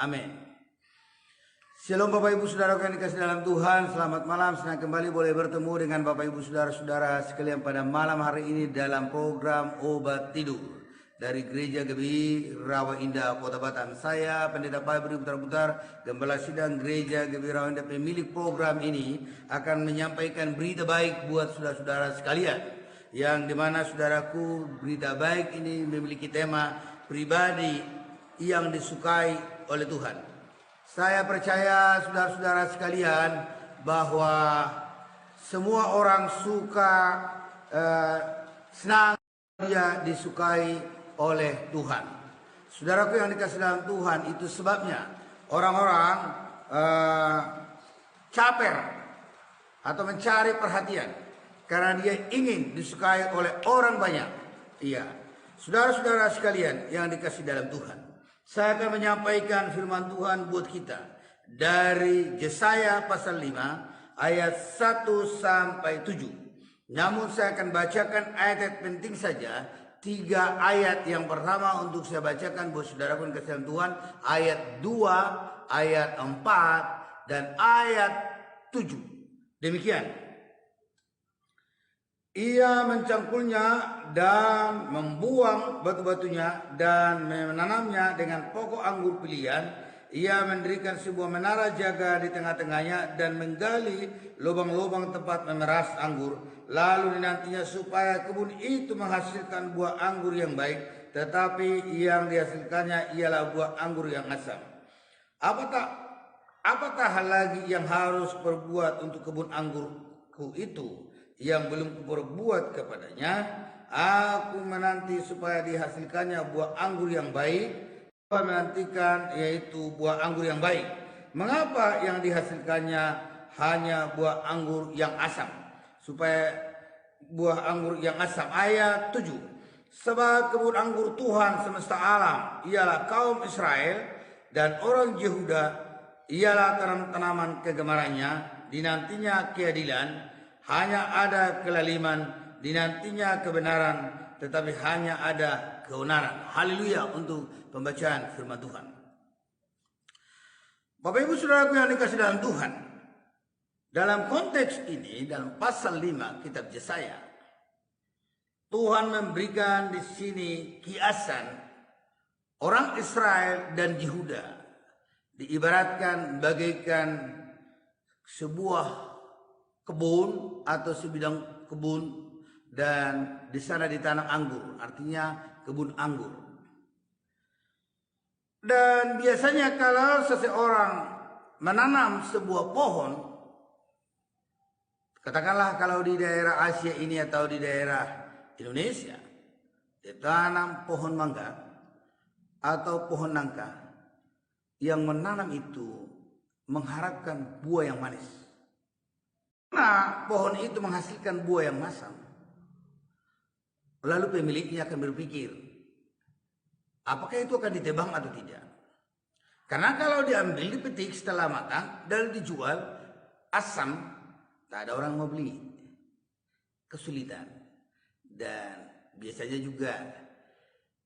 Amin. Shalom Bapak Ibu Saudara yang dikasih dalam Tuhan. Selamat malam, senang kembali boleh bertemu dengan Bapak Ibu Saudara-saudara sekalian pada malam hari ini dalam program Obat Tidur dari Gereja GBI Rawa Indah Kota Batam. Saya Pendeta Febri Putar-Putar, Gembala Sidang Gereja GBI Rawa Indah, pemilik program ini akan menyampaikan berita baik buat saudara-saudara sekalian, yang dimana saudaraku, berita baik ini memiliki tema pribadi yang disukai oleh Tuhan. Saya percaya saudara-saudara sekalian bahwa semua orang suka senang dia disukai oleh Tuhan. Saudaraku yang dikasih dalam Tuhan, itu sebabnya orang-orang caper atau mencari perhatian karena dia ingin disukai oleh orang banyak. Iya, saudara-saudara sekalian yang dikasih dalam Tuhan, saya akan menyampaikan firman Tuhan buat kita dari Yesaya pasal 5 ayat 1 sampai 7. Namun saya akan bacakan ayat penting saja, 3 ayat. Yang pertama untuk saya bacakan buat saudaraku yang kasih Tuhan, ayat 2, ayat 4, dan ayat 7. Demikian. Ia mencangkulnya dan membuang batu-batunya dan menanamnya dengan pokok anggur pilihan. Ia mendirikan sebuah menara jaga di tengah-tengahnya dan menggali lubang-lubang tempat memeras anggur. Lalu dinantinya supaya kebun itu menghasilkan buah anggur yang baik, tetapi yang dihasilkannya ialah buah anggur yang asam. Apatah hal lagi yang harus perbuat untuk kebun anggurku itu yang belum kuperbuat kepadanya? Aku menanti supaya dihasilkannya buah anggur yang baik. Aku menantikan yaitu buah anggur yang baik. Mengapa yang dihasilkannya hanya buah anggur yang asam? Supaya buah anggur yang asam. Ayat 7. Sebab kebun anggur Tuhan semesta alam ialah kaum Israel, dan orang Yehuda ialah tanaman kegemarannya. Dinantinya keadilan, hanya ada kelaliman, dinantinya kebenaran, tetapi hanya ada keonaran. Haleluya untuk pembacaan firman Tuhan. Bapak Ibu Saudaraku yang dikasih dalam Tuhan, dalam konteks ini, dalam pasal 5 kitab Yesaya, Tuhan memberikan di sini kiasan orang Israel dan Yehuda, diibaratkan bagaikan sebuah kebun atau sebidang kebun, dan di sana ditanam anggur, artinya kebun anggur. Dan biasanya kalau seseorang menanam sebuah pohon, katakanlah kalau di daerah Asia ini atau di daerah Indonesia, ditanam pohon mangga atau pohon nangka, yang menanam itu mengharapkan buah yang manis. Nah, pohon itu menghasilkan buah yang masam. Lalu pemiliknya akan berpikir, apakah itu akan ditebang atau tidak? Karena kalau diambil, dipetik setelah matang dan dijual asam, tak ada orang mau beli. Kesulitan. Dan biasanya juga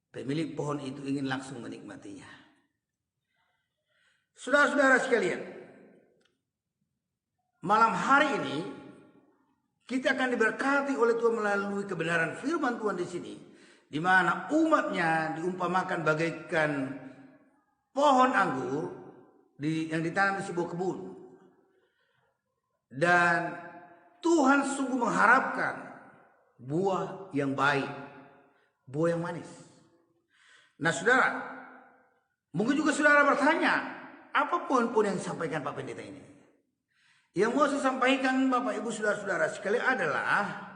pemilik pohon itu ingin langsung menikmatinya. Saudara-saudara sekalian, malam hari ini kita akan diberkati oleh Tuhan melalui kebenaran firman Tuhan di sini, di mana umatnya diumpamakan bagaikan pohon anggur yang ditanam di sebuah kebun. Dan Tuhan sungguh mengharapkan buah yang baik, buah yang manis. Nah saudara, mungkin juga saudara bertanya, apa poin-poin yang disampaikan Pak Pendeta ini? Yang mau saya sampaikan Bapak Ibu Saudara-saudara sekalian adalah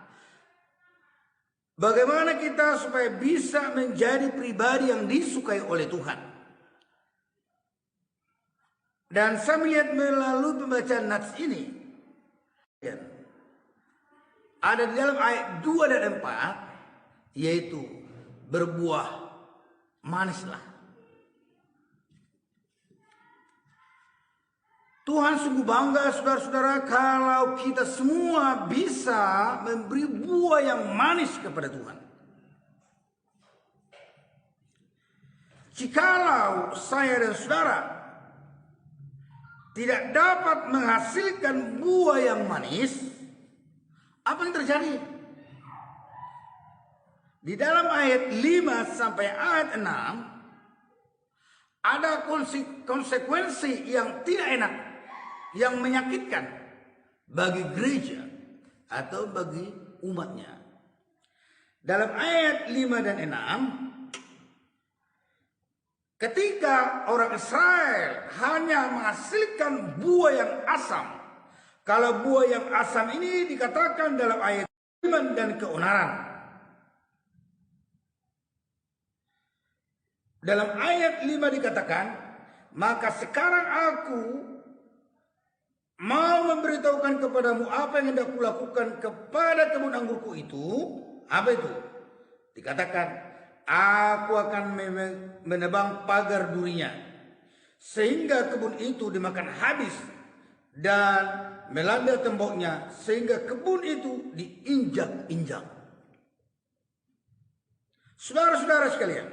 bagaimana kita supaya bisa menjadi pribadi yang disukai oleh Tuhan. Dan saya melihat melalui pembacaan nats ini, ada di dalam ayat 2 dan 4, yaitu berbuah manislah. Tuhan sungguh bangga saudara-saudara kalau kita semua bisa memberi buah yang manis kepada Tuhan. Jikalau saya dan saudara tidak dapat menghasilkan buah yang manis, apa yang terjadi? Di dalam ayat 5 sampai ayat 6 ada konsekuensi yang tidak enak, yang menyakitkan bagi gereja atau bagi umatnya. Dalam ayat 5 dan 6, ketika orang Israel hanya menghasilkan buah yang asam. Kalau buah yang asam ini dikatakan dalam ayat 5 dan keonaran. Dalam ayat 5 dikatakan, maka sekarang aku mau memberitahukan kepadamu apa yang hendak kulakukan kepada kebun anggurku itu. Apa itu? Dikatakan, aku akan menebang pagar durinya, sehingga kebun itu dimakan habis, dan melanda temboknya, sehingga kebun itu diinjak-injak. Saudara-saudara sekalian,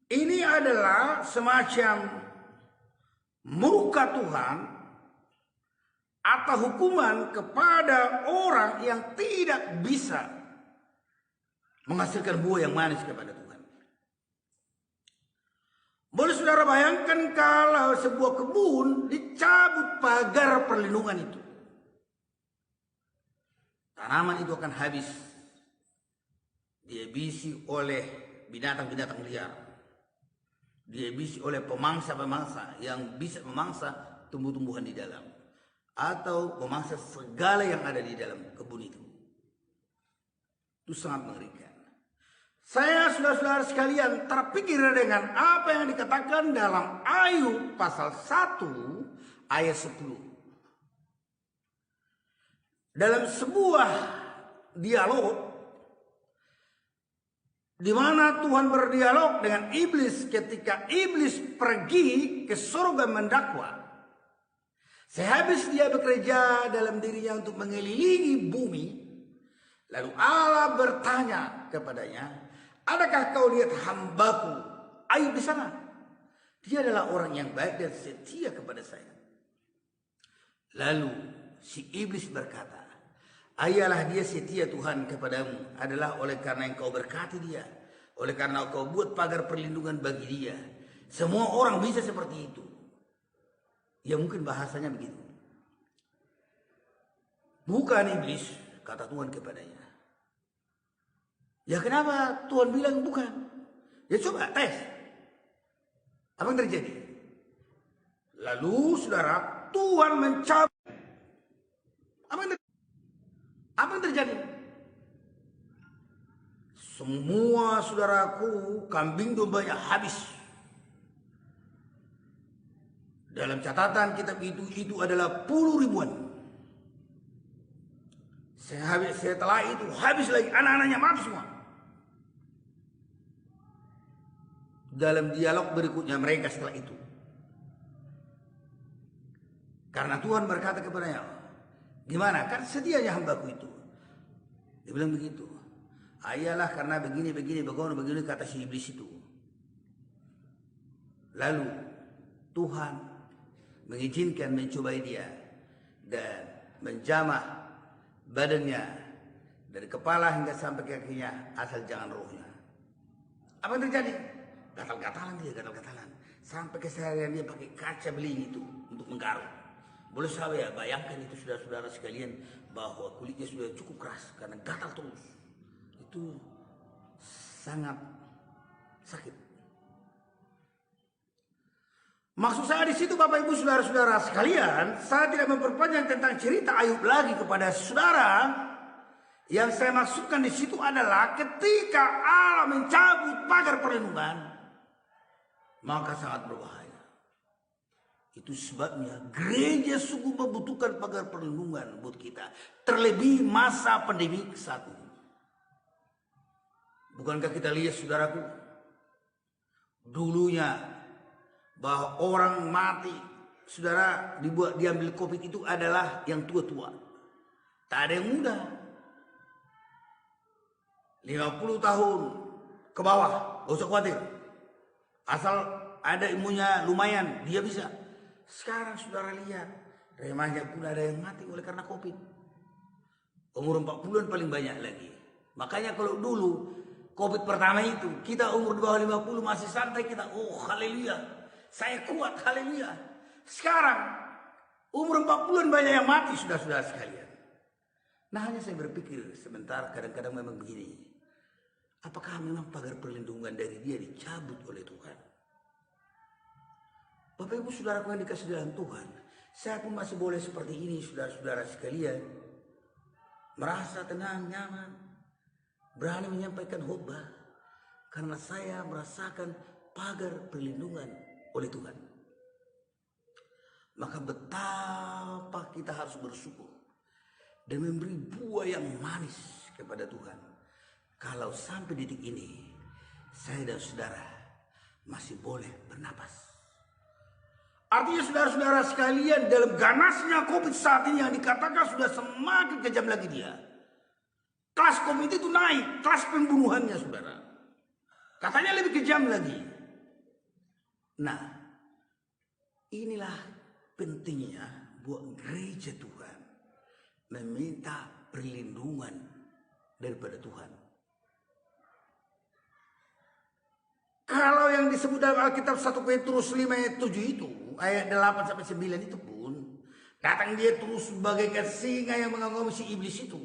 ini adalah semacam murka Tuhan atau hukuman kepada orang yang tidak bisa menghasilkan buah yang manis kepada Tuhan. Boleh saudara bayangkan kalau sebuah kebun dicabut pagar perlindungan itu. Tanaman itu akan habis, dihabisi oleh binatang-binatang liar. Dihabisi oleh pemangsa-pemangsa yang bisa memangsa tumbuh-tumbuhan di dalam, atau memangsa segala yang ada di dalam kebun itu. Itu sangat mengerikan. Saya, saudara-saudara sekalian, terpikir dengan apa yang dikatakan dalam Ayub pasal 1 ayat 10. Dalam sebuah dialog di mana Tuhan berdialog dengan iblis ketika iblis pergi ke surga mendakwa. Sehabis dia bekerja dalam dirinya untuk mengelilingi bumi, lalu Allah bertanya kepadanya, adakah kau lihat hambaku Ayub di sana? Dia adalah orang yang baik dan setia kepada saya. Lalu si iblis berkata, ayalah dia setia Tuhan kepadamu adalah oleh karena yang kau berkati dia, oleh karena kau buat pagar perlindungan bagi dia. Semua orang bisa seperti itu. Ya mungkin bahasanya begitu. Bukan iblis, kata Tuhan kepadanya. Ya kenapa Tuhan bilang bukan? Ya coba tes. Apa yang terjadi? Lalu saudara, Tuhan mencabut. Apa yang terjadi? Semua saudaraku, kambing dombanya habis. Dalam catatan kitab itu adalah puluh ribuan. Setelah itu habis lagi, anak-anaknya mati semua. Dalam dialog berikutnya mereka setelah itu, karena Tuhan berkata kepadanya, gimana? Kan setianya hambaku itu. Dia bilang begitu. Ayalah karena begini, kata si iblis itu. Lalu Tuhan mengizinkan mencobai dia dan menjamah badannya dari kepala hingga sampai kakinya, asal jangan rohnya. Apa yang terjadi? Gatal-gatalan. Sampai keseharian dia pakai kaca beling itu untuk menggaruk. Boleh saya bayangkan itu saudara-saudara sekalian, bahwa kulitnya sudah cukup keras karena gatal terus. Itu sangat sakit. Maksud saya di situ Bapak Ibu saudara-saudara sekalian, saya tidak memperpanjang tentang cerita Ayub lagi kepada saudara. Yang saya maksudkan di situ adalah ketika Allah mencabut pagar perlindungan, maka sangat berbahaya. Itu sebabnya gereja sungguh membutuhkan pagar perlindungan buat kita. Terlebih masa pandemi saat ini. Bukankah kita lihat saudaraku, dulunya bahwa orang mati, saudara, diambil COVID itu adalah yang tua-tua. Tak ada yang muda. 50 tahun ke bawah, gak usah khawatir. Asal ada imunnya lumayan, dia bisa. Sekarang saudara lihat, remaja pun ada yang mati oleh karena COVID. Umur 40-an paling banyak lagi. Makanya kalau dulu COVID pertama itu, kita umur di bawah 50 masih santai, kita, oh haleluya, saya kuat, haleluya. Sekarang umur 40-an banyak yang mati, saudara-saudara sekalian. Nah, hanya saya berpikir sebentar, kadang-kadang memang begini. Apakah memang pagar perlindungan dari dia dicabut oleh Tuhan? Bapak Ibu saudaraku yang dikasih dalam Tuhan, saya pun masih boleh seperti ini, saudara-saudara sekalian. Merasa tenang, nyaman, berani menyampaikan khotbah karena saya merasakan pagar perlindungan oleh Tuhan. Maka betapa kita harus bersyukur dan memberi buah yang manis kepada Tuhan. Kalau sampai detik ini saya dan saudara masih boleh bernapas. Artinya saudara-saudara sekalian, dalam ganasnya COVID saat ini yang dikatakan sudah semakin kejam lagi dia. Kelas COVID itu naik, kelas pembunuhannya saudara. Katanya lebih kejam lagi. Nah, inilah pentingnya buat gereja Tuhan meminta perlindungan daripada Tuhan. Kalau yang disebut dalam Alkitab 1 Petrus 5 ayat 7 itu, ayat 8 sampai 9 itu pun, datang dia terus bagaikan singa yang menganggap si iblis itu.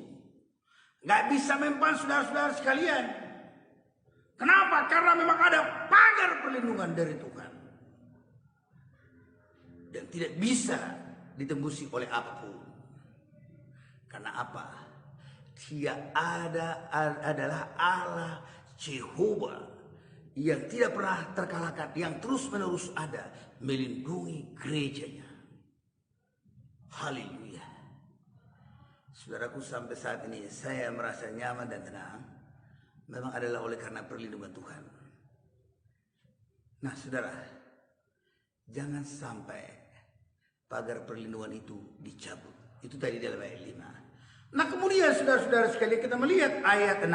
Gak bisa mempan saudara-saudara sekalian. Kenapa? Karena memang ada pagar perlindungan dari Tuhan. Dan tidak bisa ditembusi oleh apapun. Karena apa? Dia adalah Allah Jehovah yang tidak pernah terkalahkan, yang terus menerus ada, melindungi gerejanya. Haleluya. Saudaraku, sampai saat ini saya merasa nyaman dan tenang, memang adalah oleh karena perlindungan Tuhan. Nah saudara, jangan sampai pagar perlindungan itu dicabut. Itu tadi dalam ayat 5. Nah kemudian saudara-saudara sekalian, kita melihat ayat 6.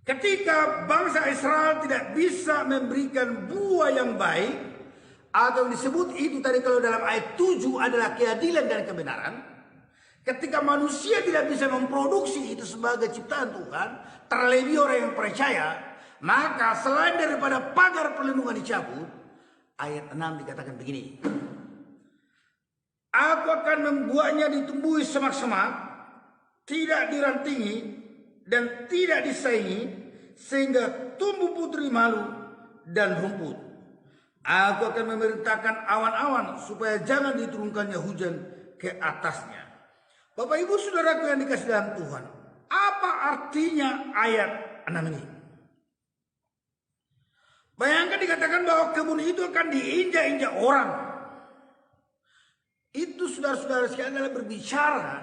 Ketika bangsa Israel tidak bisa memberikan buah yang baik, atau disebut itu tadi kalau dalam ayat 7 adalah keadilan dan kebenaran. Ketika manusia tidak bisa memproduksi itu sebagai ciptaan Tuhan, terlebih orang yang percaya, maka selain daripada pagar perlindungan dicabut, ayat 6 dikatakan begini. Aku akan membuatnya ditumbuhi semak-semak, tidak dirantingi dan tidak disaingi, sehingga tumbuh putri malu dan rumput. Aku akan memerintahkan awan-awan supaya jangan diturunkannya hujan ke atasnya. Bapak Ibu saudaraku yang dikasih dalam Tuhan, apa artinya ayat 6 ini? Bayangkan dikatakan bahwa kebun itu akan diinjak-injak orang. Itu saudara-saudara sekalian adalah berbicara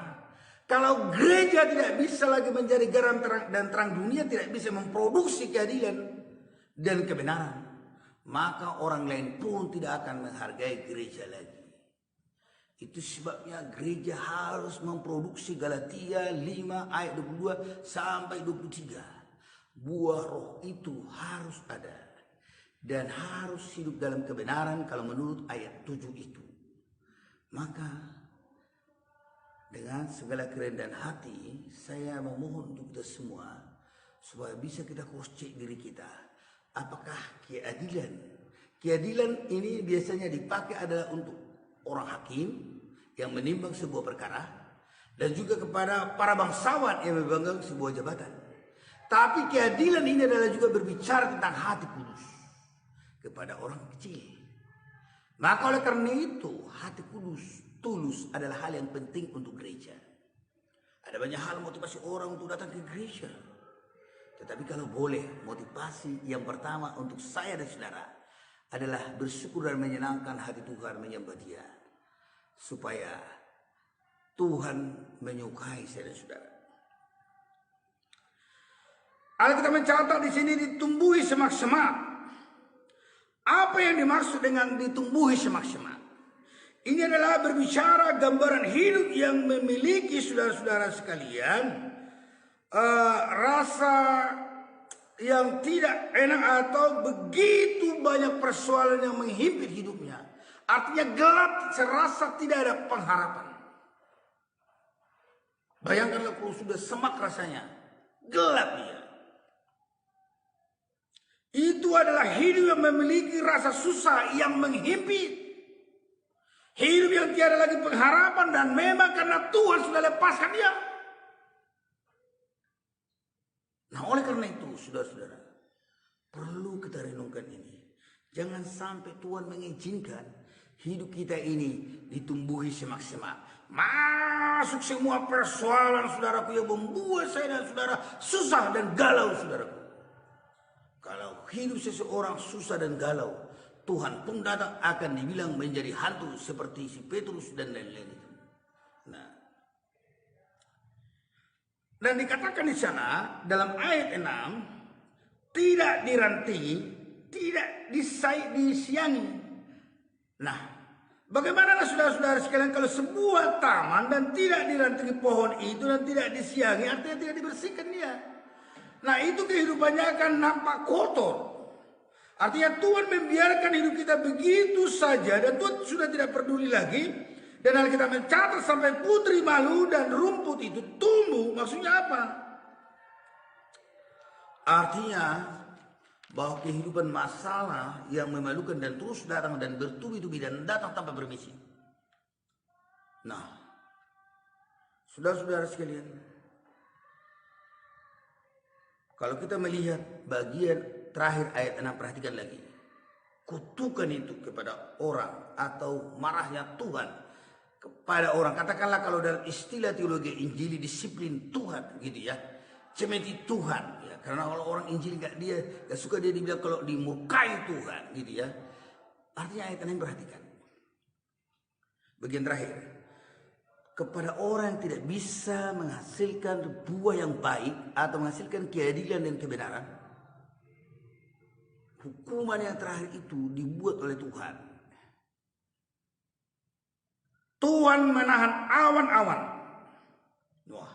kalau gereja tidak bisa lagi menjadi garam dan terang dunia, tidak bisa memproduksi keadilan dan kebenaran, maka orang lain pun tidak akan menghargai gereja lagi. Itu sebabnya gereja harus memproduksi Galatia 5 ayat 22 sampai 23. Buah roh itu harus ada dan harus hidup dalam kebenaran kalau menurut ayat 7 itu. Maka dengan segala kerendahan hati, saya memohon untuk kita semua supaya bisa kita cross check diri kita. Apakah keadilan ini biasanya dipakai adalah untuk orang hakim yang menimbang sebuah perkara dan juga kepada para bangsawan yang memegang sebuah jabatan. Tapi keadilan ini adalah juga berbicara tentang hati kudus kepada orang kecil. Maka oleh karena itu hati kudus tulus adalah hal yang penting untuk gereja. Ada banyak hal motivasi orang untuk datang ke gereja. Tetapi kalau boleh, motivasi yang pertama untuk saya dan saudara adalah bersyukur dan menyenangkan hati Tuhan menyembah Dia. Supaya Tuhan menyukai saya dan saudara. Alkitab mencatat di sini ditumbuhi semak-semak. Apa yang dimaksud dengan ditumbuhi semak-semak? Ini adalah berbicara gambaran hidup yang memiliki saudara-saudara sekalian rasa yang tidak enak atau begitu banyak persoalan yang menghimpit hidupnya. Artinya gelap, serasa tidak ada pengharapan. Bayangkanlah kalau sudah semak rasanya, gelap dia. Itu adalah hidup yang memiliki rasa susah, yang menghimpit. Hidup yang tiada lagi pengharapan, dan memang karena Tuhan sudah lepaskan dia. Nah, oleh karena itu, saudara-saudara, perlu kita renungkan ini. Jangan sampai Tuhan mengizinkan hidup kita ini ditumbuhi semak-semak. Masuk semua persoalan, saudaraku, yang membuat saya dan saudara susah dan galau, saudaraku. Kalau hidup seseorang susah dan galau, Tuhan pun datang akan dibilang menjadi hantu seperti si Petrus dan lain-lain itu. Nah, dan dikatakan di sana dalam ayat 6, tidak dirantingi, tidak disiangi. Nah, bagaimana saudara-saudara sekalian kalau sebuah taman dan tidak dirantingi pohon itu dan tidak disiangi, artinya tidak dibersihkan dia. Nah, itu kehidupannya akan nampak kotor. Artinya Tuhan membiarkan hidup kita begitu saja, dan Tuhan sudah tidak peduli lagi. Dan Alkitab mencatat sampai putri malu dan rumput itu tumbuh. Maksudnya apa? Artinya bahwa kehidupan masalah yang memalukan dan terus datang dan bertubi-tubi dan datang tanpa bermisi. Nah, saudara-saudara sekalian, kalau kita melihat bagian terakhir ayat 6, perhatikan lagi. Kutukan itu kepada orang atau marahnya Tuhan kepada orang. Katakanlah kalau dalam istilah teologi Injili, disiplin Tuhan gitu ya. Cemeti Tuhan ya. Karena kalau orang Injili gak suka dia dibilang kalau dimurkai Tuhan gitu ya. Artinya ayat 6 perhatikan. Bagian terakhir. Kepada orang yang tidak bisa menghasilkan buah yang baik atau menghasilkan keadilan dan kebenaran, hukuman yang terakhir itu dibuat oleh Tuhan. Tuhan menahan awan-awan. Wah.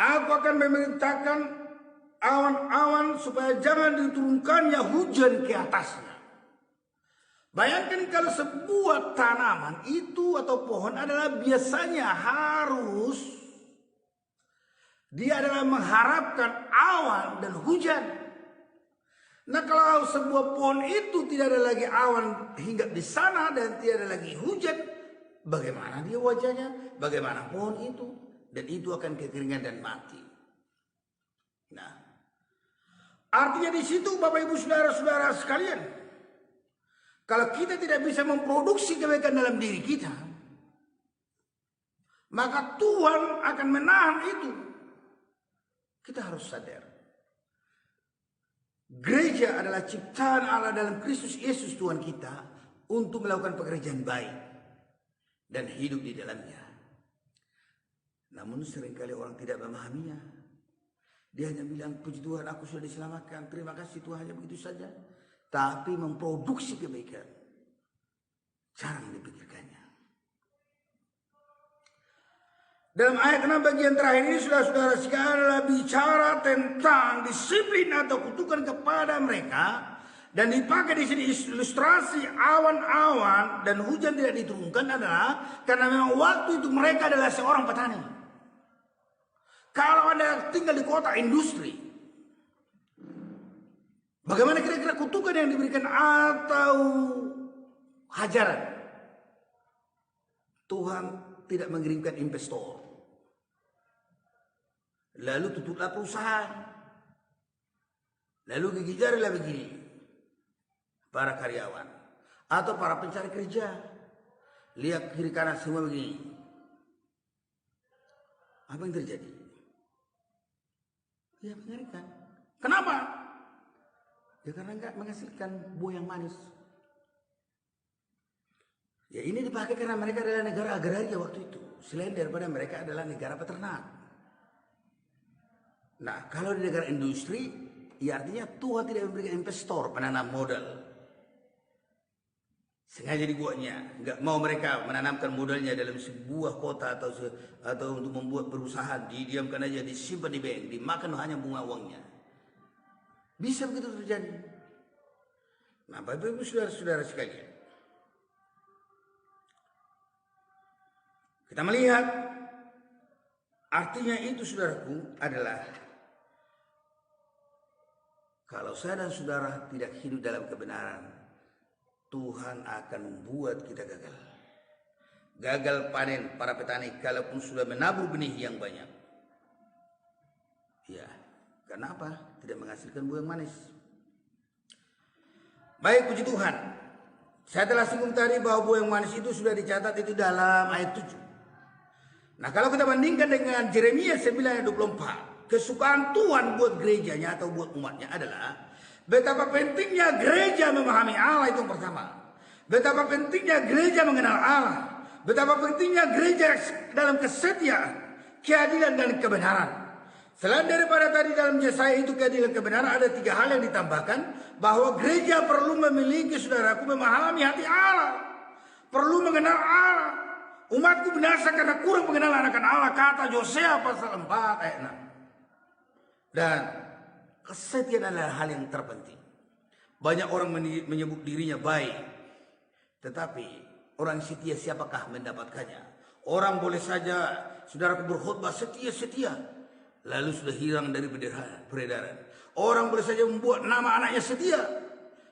Aku akan memerintahkan awan-awan supaya jangan diturunkannya hujan ke atasnya. Bayangkan kalau sebuah tanaman itu atau pohon adalah biasanya harus dia adalah mengharapkan awan dan hujan. Nah, kalau sebuah pohon itu tidak ada lagi awan hinggap di sana dan tidak ada lagi hujan, bagaimana dia wajahnya? Bagaimana pohon itu? Dan itu akan kekeringan dan mati. Nah, artinya di situ Bapak Ibu Saudara-saudara sekalian, kalau kita tidak bisa memproduksi kebaikan dalam diri kita, maka Tuhan akan menahan itu. Kita harus sadar. Gereja adalah ciptaan Allah dalam Kristus Yesus Tuhan kita untuk melakukan pekerjaan baik dan hidup di dalamnya. Namun seringkali orang tidak memahaminya. Dia hanya bilang, puji Tuhan aku sudah diselamatkan, terima kasih Tuhan, hanya begitu saja. Tapi memproduksi kebaikan jarang dipikirkannya. Dalam ayat 6 bagian terakhir ini saudara-saudara sekalian adalah bicara tentang disiplin atau kutukan kepada mereka, dan dipakai di sini ilustrasi awan-awan dan hujan tidak diturunkan adalah karena memang waktu itu mereka adalah seorang petani. Kalau Anda tinggal di kota industri, bagaimana kira-kira kutukan yang diberikan atau hajaran? Tuhan tidak mengirimkan investor. Lalu tutuplah perusahaan. Lalu gigi jarilah begini para karyawan atau para pencari kerja. Lihat kiri kanan semua begini. Apa yang terjadi? Ya, mengerikan. Kenapa? Ya karena enggak menghasilkan buah yang manis. Ya ini dipakai karena mereka adalah negara agraria waktu itu. Selain daripada mereka adalah negara peternak. Nah, kalau di negara industri, ya artinya Tuhan tidak memberikan investor, penanam modal. Sengaja dibuatnya, nggak mau mereka menanamkan modalnya dalam sebuah kota atau untuk membuat perusahaan, didiamkan aja, disimpan di bank, dimakan hanya bunga uangnya. Bisa begitu terjadi. Nah, Bapak Ibu saudara-saudara sekalian, kita melihat artinya itu saudaraku adalah kalau saya dan saudara tidak hidup dalam kebenaran, Tuhan akan membuat kita gagal. Gagal panen para petani kalaupun sudah menabur benih yang banyak. Ya, kenapa? Tidak menghasilkan buah yang manis. Baik, puji Tuhan. Saya telah singgung tadi bahwa buah yang manis itu sudah dicatat itu dalam ayat 7. Nah, kalau kita bandingkan dengan Yeremia 9 ayat 24, kesukaan Tuhan buat gerejanya atau buat umatnya adalah betapa pentingnya gereja memahami Allah, itu yang pertama. Betapa pentingnya gereja mengenal Allah. Betapa pentingnya gereja dalam kesetiaan, keadilan dan kebenaran. Selain daripada tadi dalam Yesaya itu keadilan kebenaran, ada 3 hal yang ditambahkan, bahwa gereja perlu memiliki, saudaraku, memahami hati Allah, perlu mengenal Allah. Umatku binasa karena kurang mengenal akan Allah, kata Hosea pasal 4 ayat 6. Dan kesetiaan adalah hal yang terpenting. Banyak orang menyebut dirinya baik, tetapi orang setia siapakah mendapatkannya? Orang boleh saja, saudaraku, berkhutbah setia-setia, lalu sudah hilang dari peredaran. Orang boleh saja membuat nama anaknya setia,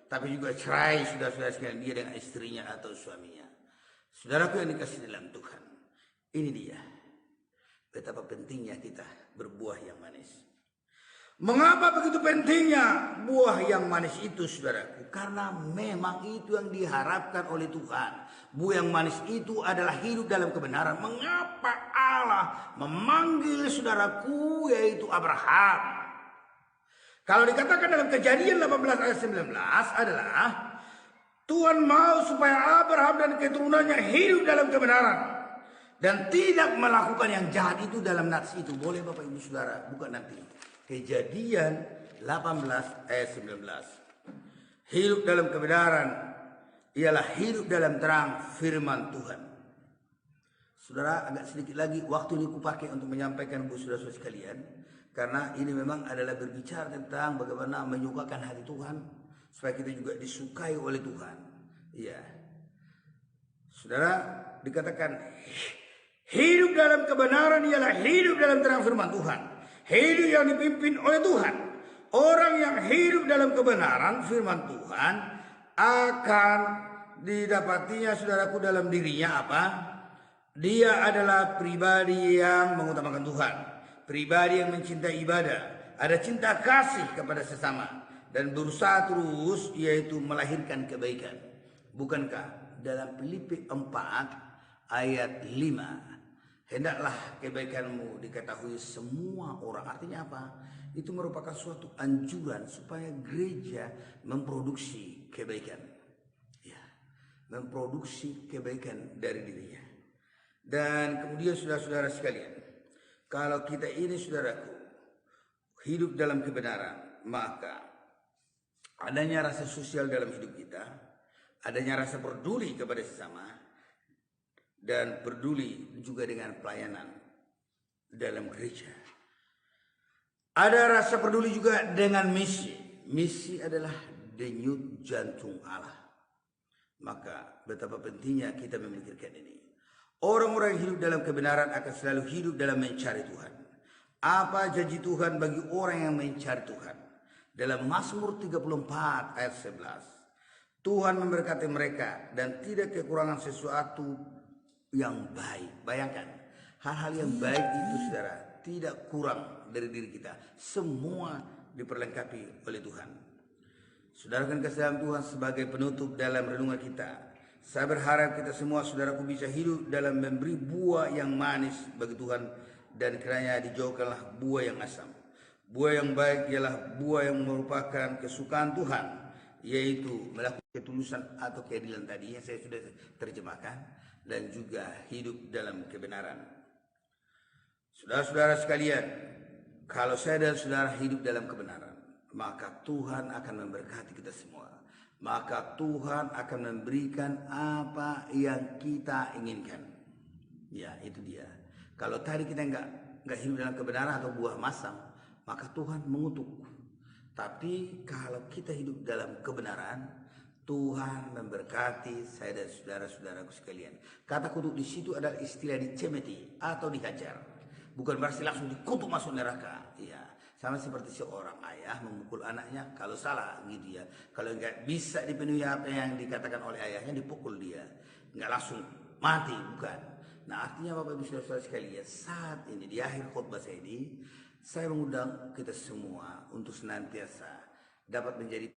tapi juga cerai sudah sekalian dia dengan istrinya atau suaminya. Saudaraku yang dikasih dalam Tuhan, ini dia betapa pentingnya kita berbuah yang manis. Mengapa begitu pentingnya buah yang manis itu, saudaraku? Karena memang itu yang diharapkan oleh Tuhan. Buah yang manis itu adalah hidup dalam kebenaran. Mengapa Allah memanggil saudaraku yaitu Abraham? Kalau dikatakan dalam Kejadian 18 ayat 19 adalah Tuhan mau supaya Abraham dan keturunannya hidup dalam kebenaran dan tidak melakukan yang jahat itu dalam nats itu. Boleh Bapak Ibu Saudara buka nanti Kejadian 18 ayat 19. Hidup dalam kebenaran ialah hidup dalam terang firman Tuhan. Saudara, agak sedikit lagi waktu ini kupakai untuk menyampaikan buat saudara-saudara sekalian, karena ini memang adalah berbicara tentang bagaimana menyukakan hati Tuhan supaya kita juga disukai oleh Tuhan. Iya. Saudara, dikatakan hidup dalam kebenaran ialah hidup dalam terang firman Tuhan. Hidup yang dipimpin oleh Tuhan. Orang yang hidup dalam kebenaran firman Tuhan akan didapatinya, saudaraku, dalam dirinya apa? Dia adalah pribadi yang mengutamakan Tuhan. Pribadi yang mencintai ibadah. Ada cinta kasih kepada sesama. Dan berusaha terus yaitu melahirkan kebaikan. Bukankah dalam Filipi 4 ayat 5. Hendaklah kebaikanmu diketahui semua orang. Artinya apa? Itu merupakan suatu anjuran supaya gereja memproduksi kebaikan. Ya, memproduksi kebaikan dari dirinya. Dan kemudian saudara-saudara sekalian, kalau kita ini, saudaraku, hidup dalam kebenaran, maka adanya rasa sosial dalam hidup kita, adanya rasa peduli kepada sesama, dan peduli juga dengan pelayanan dalam gereja. Ada rasa peduli juga dengan misi. Misi adalah denyut jantung Allah. Maka betapa pentingnya kita memikirkan ini. Orang-orang yang hidup dalam kebenaran akan selalu hidup dalam mencari Tuhan. Apa janji Tuhan bagi orang yang mencari Tuhan? Dalam Mazmur 34 ayat 11. Tuhan memberkati mereka dan tidak kekurangan sesuatu yang baik. Bayangkan, hal-hal yang baik itu, saudara, tidak kurang dari diri kita. Semua diperlengkapi oleh Tuhan. Saudara kan kasih dalam Tuhan, sebagai penutup dalam renungan kita, saya berharap kita semua, saudaraku, bisa hidup dalam memberi buah yang manis bagi Tuhan, dan kiranya dijauhkanlah buah yang asam. Buah yang baik ialah buah yang merupakan kesukaan Tuhan, yaitu melakukan ketulusan atau keadilan tadi yang saya sudah terjemahkan, dan juga hidup dalam kebenaran. Saudara-saudara sekalian, kalau saya dan saudara hidup dalam kebenaran, maka Tuhan akan memberkati kita semua. Maka Tuhan akan memberikan apa yang kita inginkan. Ya, itu dia. Kalau tadi kita nggak hidup dalam kebenaran atau buah masam, maka Tuhan mengutuk. Tapi kalau kita hidup dalam kebenaran, Tuhan memberkati saya dan saudara-saudaraku sekalian. Kata kutuk di situ adalah istilah dicemeti atau dihajar. Bukan berarti langsung dikutuk masuk neraka. Ya, sama seperti seorang ayah memukul anaknya kalau salah gitu ya. Kalau nggak bisa dipenuhi apa yang dikatakan oleh ayahnya, dipukul dia. Nggak langsung mati, bukan. Nah, artinya Bapak Ibu Saudara sekalian, saat ini di akhir khotbah saya ini, saya mengundang kita semua untuk senantiasa dapat menjadi